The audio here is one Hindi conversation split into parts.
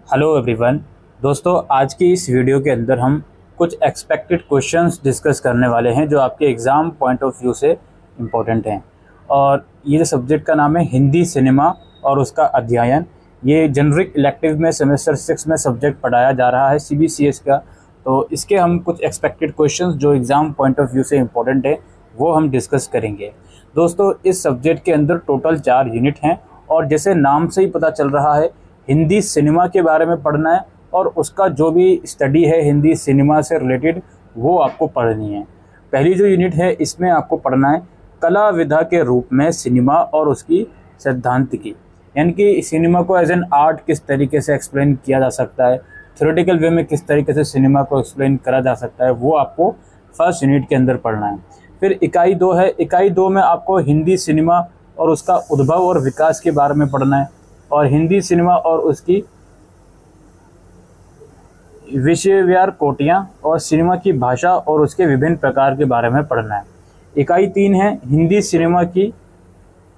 Hello everyone. दोस्तों, आज की इस वीडियो के अंदर हम कुछ एक्सपेक्टेड क्वेश्चंस डिस्कस करने वाले हैं जो आपके एग्ज़ाम पॉइंट ऑफ व्यू से इम्पोर्टेंट हैं। और ये जो सब्जेक्ट का नाम है हिंदी सिनेमा और उसका अध्ययन। ये जेनरिक इलेक्टिव में सेमेस्टर 6 में सब्जेक्ट पढ़ाया जा रहा है CBCS का। तो इसके हम कुछ एक्सपेक्टेड क्वेश्चंस जो एग्ज़ाम पॉइंट ऑफ व्यू से इम्पोर्टेंट है वो हम डिस्कस करेंगे। दोस्तों, इस सब्जेक्ट के अंदर टोटल 4 यूनिट हैं और जैसे नाम से ही पता चल रहा है हिंदी सिनेमा के बारे में पढ़ना है और उसका जो भी स्टडी है हिंदी सिनेमा से रिलेटेड वो आपको पढ़नी है। पहली जो यूनिट है इसमें आपको पढ़ना है कला विधा के रूप में सिनेमा और उसकी सैद्धांतिकी, यानी कि सिनेमा को एज एन आर्ट किस तरीके से एक्सप्लेन किया जा सकता है, थ्योरेटिकल वे में किस तरीके से सिनेमा को एक्सप्लेन करा जा सकता है, वो आपको फर्स्ट यूनिट के अंदर पढ़ना है। फिर इकाई 2 है। इकाई 2 में आपको हिंदी सिनेमा और उसका उद्भव और विकास के बारे में पढ़ना है और हिंदी सिनेमा और उसकी विषयवार कोटियाँ और सिनेमा की भाषा और उसके विभिन्न प्रकार के बारे में पढ़ना है। इकाई 3 है हिंदी सिनेमा की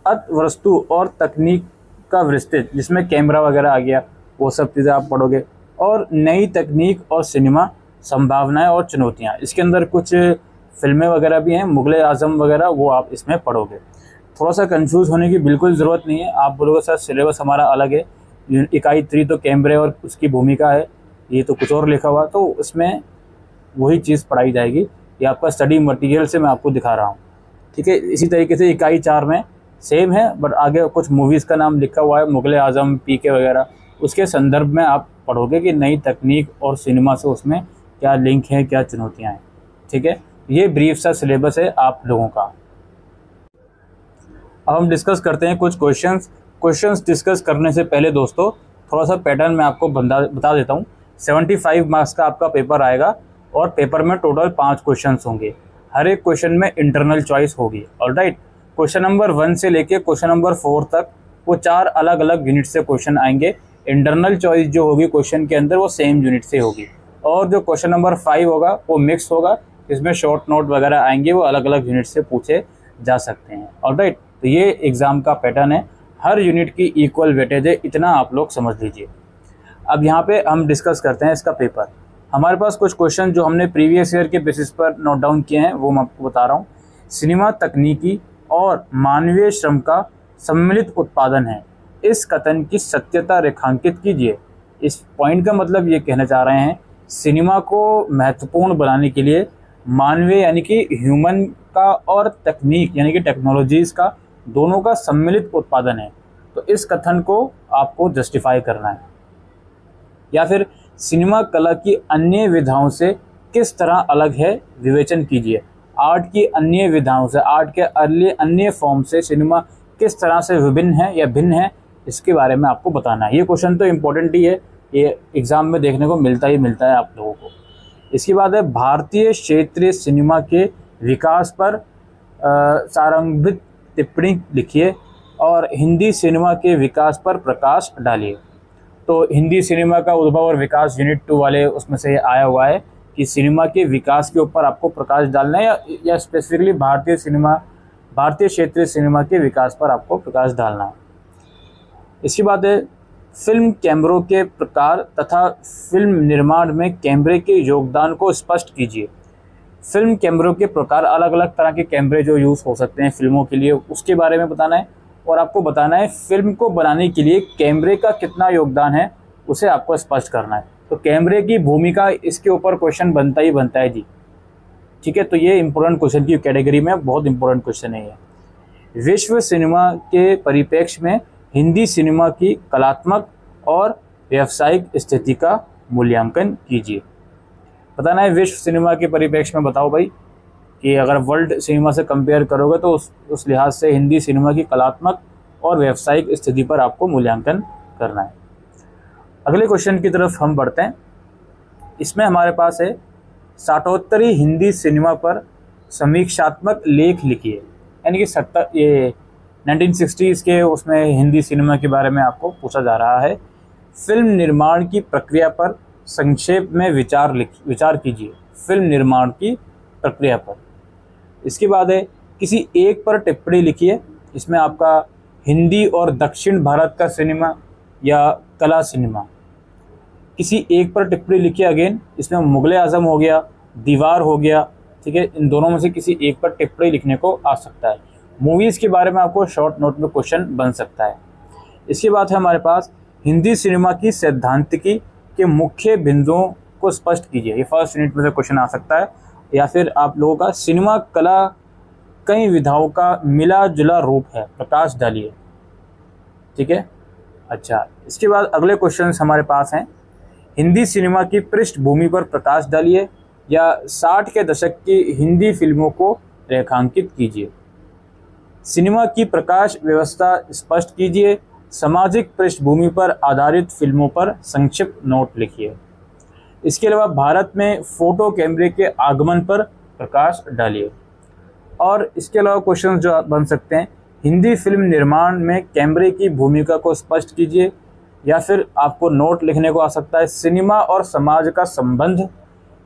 अर्थवस्तु और तकनीक का विस्तृत, जिसमें कैमरा वगैरह आ गया, वो सब चीज़ें आप पढ़ोगे। और नई तकनीक और सिनेमा संभावनाएं और चुनौतियाँ, इसके अंदर कुछ फिल्में वगैरह भी हैं, मुगल आज़म वगैरह, वो आप इसमें पढ़ोगे। थोड़ा सा कंफ्यूज होने की बिल्कुल ज़रूरत नहीं है। आप बोलोगे सर सिलेबस हमारा अलग है, इकाई 3 तो कैमरे और उसकी भूमिका है, ये तो कुछ और लिखा हुआ, तो उसमें वही चीज़ पढ़ाई जाएगी। ये आपका स्टडी मटेरियल से मैं आपको दिखा रहा हूँ, ठीक है। इसी तरीके से इकाई 4 में सेम है, बट आगे कुछ मूवीज़ का नाम लिखा हुआ है, मुगल आज़म, PK वगैरह, उसके संदर्भ में आप पढ़ोगे कि नई तकनीक और सिनेमा से उसमें क्या लिंक है, क्या चुनौतियाँ हैं, ठीक है। ये ब्रीफ सा सिलेबस है आप लोगों का। अब हम डिस्कस करते हैं कुछ क्वेश्चंस डिस्कस करने से पहले दोस्तों थोड़ा सा पैटर्न मैं आपको बता देता हूँ। 75 मार्क्स का आपका पेपर आएगा और पेपर में टोटल 5 क्वेश्चंस होंगे। हर एक क्वेश्चन में इंटरनल चॉइस होगी, ऑलराइट। क्वेश्चन नंबर 1 से लेके क्वेश्चन नंबर 4 तक वो 4 अलग अलग यूनिट से क्वेश्चन आएंगे। इंटरनल चॉइस जो होगी क्वेश्चन के अंदर वो सेम यूनिट से होगी। और जो क्वेश्चन नंबर 5 होगा वो मिक्स होगा, इसमें शॉर्ट नोट वगैरह आएंगे, वो अलग अलग यूनिट से पूछे जा सकते हैं, ऑलराइट। तो ये एग्ज़ाम का पैटर्न है, हर यूनिट की इक्वल वेटेज है, इतना आप लोग समझ लीजिए। अब यहाँ पे हम डिस्कस करते हैं इसका पेपर। हमारे पास कुछ क्वेश्चन जो हमने प्रीवियस ईयर के बेसिस पर नोट डाउन किए हैं वो मैं आपको बता रहा हूँ। सिनेमा तकनीकी और मानवीय श्रम का सम्मिलित उत्पादन है, इस कथन की सत्यता रेखांकित कीजिए। इस पॉइंट का मतलब ये कहना चाह रहे हैं सिनेमा को महत्वपूर्ण बनाने के लिए मानवीय यानी कि ह्यूमन का और तकनीक यानी कि टेक्नोलॉजीज़ का दोनों का सम्मिलित उत्पादन है। तो इस कथन को आपको जस्टिफाई करना है। या फिर सिनेमा कला की अन्य विधाओं से किस तरह अलग है, विवेचन कीजिए। आर्ट की अन्य विधाओं से, आर्ट के अन्य फॉर्म से सिनेमा किस तरह से विभिन्न है या भिन्न है, इसके बारे में आपको बताना है। ये क्वेश्चन तो इम्पोर्टेंट ही है, ये एग्ज़ाम में देखने को मिलता है आप लोगों को। इसके बाद है भारतीय क्षेत्रीय सिनेमा के विकास पर सारंभित टिप्पणी लिखिए और हिंदी सिनेमा के विकास पर प्रकाश डालिए। तो हिंदी सिनेमा का उद्भव और विकास यूनिट 2 वाले उसमें से आया हुआ है कि सिनेमा के विकास के ऊपर आपको प्रकाश डालना है या स्पेसिफिकली भारतीय क्षेत्रीय सिनेमा के विकास पर आपको प्रकाश डालना है। इसके बाद है फिल्म कैमरों के प्रकार तथा फिल्म निर्माण में कैमरे के योगदान को स्पष्ट कीजिए। फिल्म कैमरों के प्रकार, अलग अलग तरह के कैमरे जो यूज़ हो सकते हैं फिल्मों के लिए, उसके बारे में बताना है। और आपको बताना है फिल्म को बनाने के लिए कैमरे का कितना योगदान है, उसे आपको स्पष्ट करना है। तो कैमरे की भूमिका, इसके ऊपर क्वेश्चन बनता ही बनता है जी, ठीक है। तो ये इंपॉर्टेंट क्वेश्चन की कैटेगरी में बहुत इंपॉर्टेंट क्वेश्चन है ये। विश्व सिनेमा के परिप्रेक्ष्य में हिंदी सिनेमा की कलात्मक और व्यावसायिक स्थिति का मूल्यांकन कीजिए। बताना है विश्व सिनेमा के परिप्रेक्ष्य में, बताओ भाई कि अगर वर्ल्ड सिनेमा से कंपेयर करोगे तो उस लिहाज से हिंदी सिनेमा की कलात्मक और व्यावसायिक स्थिति पर आपको मूल्यांकन करना है। अगले क्वेश्चन की तरफ हम बढ़ते हैं। इसमें हमारे पास है साठोत्तरी हिंदी सिनेमा पर समीक्षात्मक लेख लिखिए, यानी कि ये 1960s के उसमें हिंदी सिनेमा के बारे में आपको पूछा जा रहा है। फिल्म निर्माण की प्रक्रिया पर संक्षेप में विचार कीजिए, फिल्म निर्माण की प्रक्रिया पर। इसके बाद है किसी एक पर टिप्पणी लिखिए। इसमें आपका हिंदी और दक्षिण भारत का सिनेमा या कला सिनेमा, किसी एक पर टिप्पणी लिखिए। अगेन इसमें मुगल आजम हो गया, दीवार हो गया, ठीक है, इन दोनों में से किसी एक पर टिप्पणी लिखने को आ सकता है। मूवीज़ के बारे में आपको शॉर्ट नोट में क्वेश्चन बन सकता है। इसके बाद है हमारे पास हिंदी सिनेमा की सैद्धांतिकी के मुख्य बिंदुओं को स्पष्ट कीजिए। ये फर्स्ट यूनिट में से क्वेश्चन आ सकता है। या फिर आप लोगों का सिनेमा कला कई विधाओं का मिला जुला रूप है, प्रकाश डालिए। ठीक है, अच्छा, इसके बाद अगले क्वेश्चन हमारे पास हैं, हिंदी सिनेमा की पृष्ठभूमि पर प्रकाश डालिए या 60 के दशक की हिंदी फिल्मों को रेखांकित कीजिए। सिनेमा की प्रकाश व्यवस्था स्पष्ट कीजिए। सामाजिक पृष्ठभूमि पर आधारित फिल्मों पर संक्षिप्त नोट लिखिए। इसके अलावा भारत में फोटो कैमरे के आगमन पर प्रकाश डालिए। और इसके अलावा क्वेश्चन जो बन सकते हैं, हिंदी फिल्म निर्माण में कैमरे की भूमिका को स्पष्ट कीजिए। या फिर आपको नोट लिखने को आ सकता है, सिनेमा और समाज का संबंध,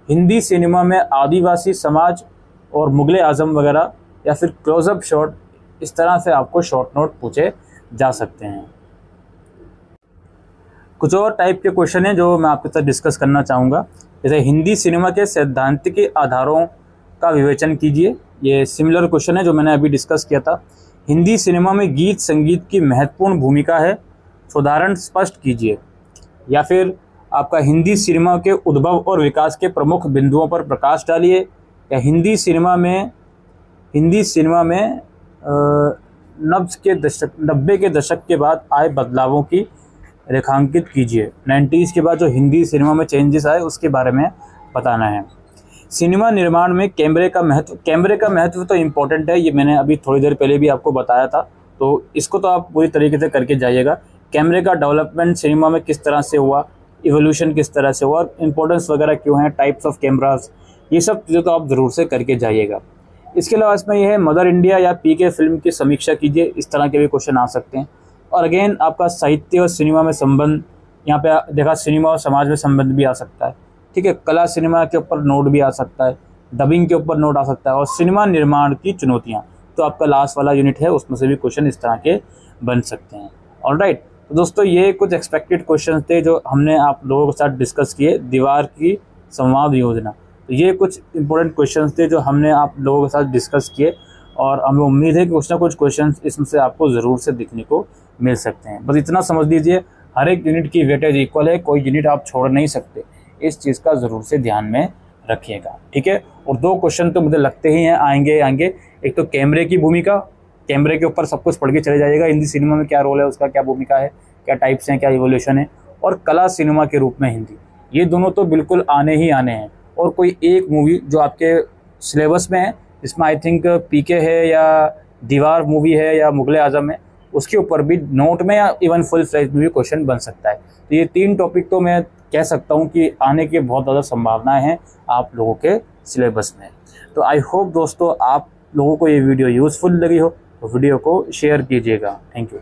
हिंदी सिनेमा में आदिवासी समाज और मुगल आजम वगैरह, या फिर क्लोजअप शॉट। इस तरह से आपको शॉर्ट नोट पूछे जा सकते हैं। कुछ और टाइप के क्वेश्चन हैं जो मैं आपके साथ डिस्कस करना चाहूँगा, जैसे हिंदी सिनेमा के सैद्धांतिक आधारों का विवेचन कीजिए। ये सिमिलर क्वेश्चन है जो मैंने अभी डिस्कस किया था। हिंदी सिनेमा में गीत संगीत की महत्वपूर्ण भूमिका है, उदाहरण स्पष्ट कीजिए। या फिर आपका हिंदी सिनेमा के उद्भव और विकास के प्रमुख बिंदुओं पर प्रकाश डालिए। या हिंदी सिनेमा में 90 के दशक के बाद आए बदलावों की रेखांकित कीजिए। 90s के बाद जो हिंदी सिनेमा में चेंजेस आए उसके बारे में बताना है। सिनेमा निर्माण में कैमरे का महत्व तो इम्पोर्टेंट है, ये मैंने अभी थोड़ी देर पहले भी आपको बताया था, तो इसको तो आप पूरी तरीके से करके जाइएगा। कैमरे का डेवलपमेंट सिनेमा में किस तरह से हुआ, इवोल्यूशन किस तरह से हुआ, इंपॉर्टेंस वगैरह क्यों है, टाइप्स ऑफ कैमरास, ये सब चीज़ें तो आप ज़रूर से करके जाइएगा। इसके अलावा इसमें यह है, मदर इंडिया या पीके फिल्म की समीक्षा कीजिए। इस तरह के भी क्वेश्चन आ सकते हैं। और अगेन आपका साहित्य और सिनेमा में संबंध, यहाँ पे देखा सिनेमा और समाज में संबंध भी आ सकता है। ठीक है, कला सिनेमा के ऊपर नोट भी आ सकता है, डबिंग के ऊपर नोट आ सकता है, और सिनेमा निर्माण की चुनौतियाँ, तो आपका लास्ट वाला यूनिट है उसमें से भी क्वेश्चन इस तरह के बन सकते हैं। ऑलराइट, तो दोस्तों ये कुछ एक्सपेक्टेड क्वेश्चन थे जो हमने आप लोगों के साथ डिस्कस किए। दीवार की संवाद योजना, तो ये कुछ इंपॉर्टेंट क्वेश्चन थे जो हमने आप लोगों के साथ डिस्कस किए, और हमें उम्मीद है कि कुछ ना कुछ क्वेश्चन इसमें से आपको ज़रूर से दिखने को मिल सकते हैं। बस इतना समझ लीजिए, हर एक यूनिट की वेटेज इक्वल है, कोई यूनिट आप छोड़ नहीं सकते। इस चीज़ का ज़रूर से ध्यान में रखिएगा, ठीक है। और 2 क्वेश्चन तो मुझे लगते ही हैं आएंगे। एक तो कैमरे की भूमिका, कैमरे के ऊपर सब कुछ पढ़ के चले जाइएगा। हिंदी सिनेमा में क्या रोल है, उसका क्या भूमिका है, क्या टाइप्स हैं, क्या इवोल्यूशन है, और कला सिनेमा के रूप में हिंदी, ये दोनों तो बिल्कुल आने ही आने हैं। और कोई एक मूवी जो आपके सिलेबस में है, इसमें आई थिंक पीके है या दीवार मूवी है या मुगल आजम है, उसके ऊपर भी नोट में या इवन फुल फ्लेज में भी क्वेश्चन बन सकता है। तो ये 3 टॉपिक तो मैं कह सकता हूँ कि आने की बहुत ज़्यादा संभावनाएं हैं आप लोगों के सिलेबस में। तो आई होप दोस्तों आप लोगों को ये वीडियो यूज़फुल लगी हो, तो वीडियो को शेयर कीजिएगा। Thank you.